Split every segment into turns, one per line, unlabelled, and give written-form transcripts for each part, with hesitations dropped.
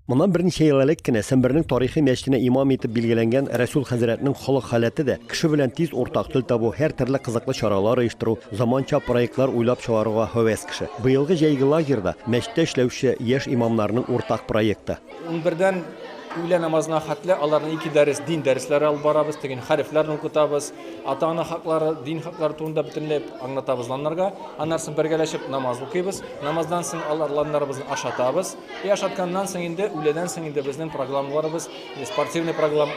Моннан берничә ел элек кенә Сембернең тарихи мәчетенә имам итеп билгеләнгән Рәсүл хәзрәтнең халык халәте дә кеше белән тиз уртак тел табу, һәр төрле кызыклы чаралар оештыру, заманча проектлар уйлап чыгаруга һәвәс кеше. Быелгы җәйге лагерьда мәчеттә эшләүче яшь имамнарның уртак проекты.
11-дән Үлә намазына хәтле аларның 2 дәрес дин дәресләре алып барабыз, тегин хәрефләрне укытабыз, ата-ана хаклары, дин хаклары турында бөтенләй аңлатабыз ланнарга. Аннан бергәләшеп намаз укыйбыз. Намаздан соң аларны ашатабыз. Ашатканнан соң инде үләдән соң инде безнең программаларыбыз, спортивный программа,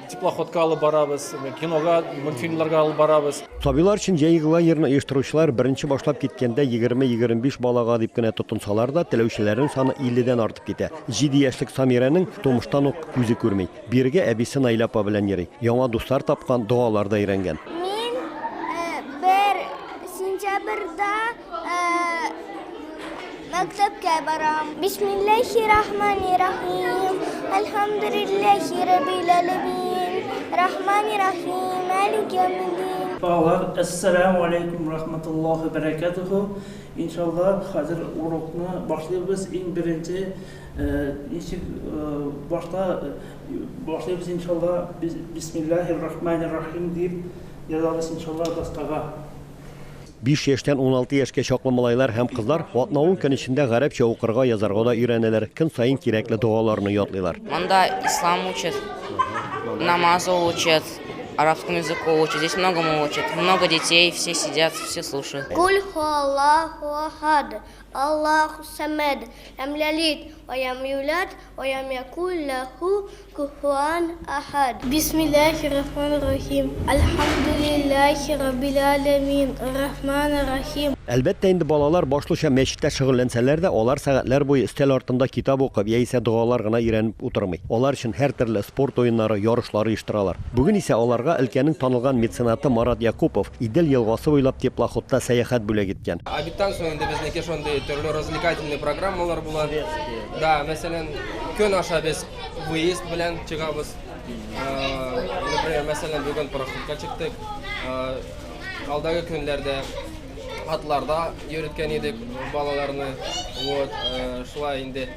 теплоходка алып барабыз, кинога, мультфильмларга алып барабыз.
Табилар өчен җәйге лагерьны оештыручылар беренче башлап киткәндә 20-25 балага дип кенә тотынсалар да, теләүчеләрнең саны 50-дән артып китә. 7 яшьлек Самираның тумыштан ук күзе күрми. Биргә әбисе Найла апа белән йөри. Яңа дуслар тапкан, дуаларда өйрәнгән.
Мин 1 сентябрьдә мәктәпкә барам. Бисмиллаһир-рахманир-рахим. Әлхәмдүлиллаһи раббил аләмин. Рахманир-рахим. Малик йәүмиддин.
Балалар, ассаламу алейкум рахматуллахи баракатуху. İnşallah hazır urukni boshlaymiz. Eng birinchi boshlaymiz inşallah. Bismillahirrahmanirrahim deb yozamiz inşallah dastaga.
5 яшьтән 16 яшькә чаклы малайлар һәм кызлар ватнавын көн ичендә гарәпчә укырга, язарга да өйрәнәләр. Көн саен кирәкле дуаларны ятлыйлар.
Монда ислам учат, намаз учат, арабскому языку учат. Здесь многому учат. Много детей, все сидят, все слушают.
Куль хуаллаху ахад, Аллаху самад, лам ялид, ва лам юлад, ва лам якул лаху куфуан ахад. Бисмиллаһир-рахманир-рахим. Алхамдулиллаһи раббил аләмин, рахманир-рахим.
Әлбәттә инде балалар башлыча мәчеттә шөгыльләнсәләр дә, алар сәгатьләр буе өстәл артында китап укып, яисә дуалар гына өйрәнеп утырмый. Алар өчен һәр төрле спорт ойыннары, ярышлары оештыралар. Бүген исә аларга өлкәнең танылган меценаты Марат Якупов Идел елгасы буйлап теплоходта сәяхәт бүләк иткән.
Обиттан соң инде безнеке шундый төрле развлекательный программалар була. Да, мәсәлән, көн аша без выезд белән чыгабыз. Например, мәсәлән, бүген пароходка чыктык. Алдагы көннәрдә атларда йөрткән идек балаларны. Вот, шулай инде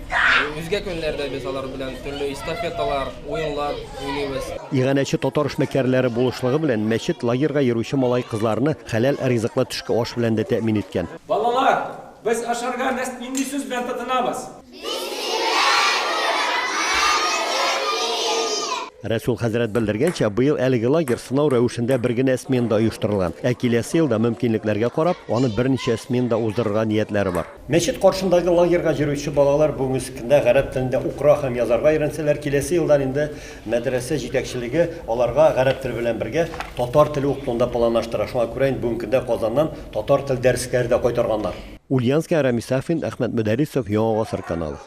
үзгә көннәрдә без алар белән төрле эстафеталар, уеннар уйныйбыз.
Иганәче татар эшмәкәрләре булышлыгы белән мәчет лагерьга йөрүче малай кызларны хәләл ризыклы төшке аш белән дә тәэмин иткән.
Балалар, без ашарга нинди сүз белән тотынабыз?
Рәсүл хәзрәт белдергәнчә, быел әлеге лагерь сынау рәвешендә бер генә сменада оештырылган. Ә киләсе елда мөмкинлекләргә карап, аны берничә сменада уздырырга ниятләре бар. Мәчет каршындагы лагерьга йөрүче балалар бүгенге көндә гарәп телендә укыра һәм язарга өйрәнсәләр, киләсе елдан инде мәдрәсә җитәкчелеге аларга гарәп теле белән бергә татар теле укытуында планлаштыра. Шуңа күрә бүгенге көндә Казаннан татар тел дәресләре дә кайтарганнар. Ульяновский, Рамис Сафин, Әхмәт Мөдәрисов, Яңа Гасыр каналы.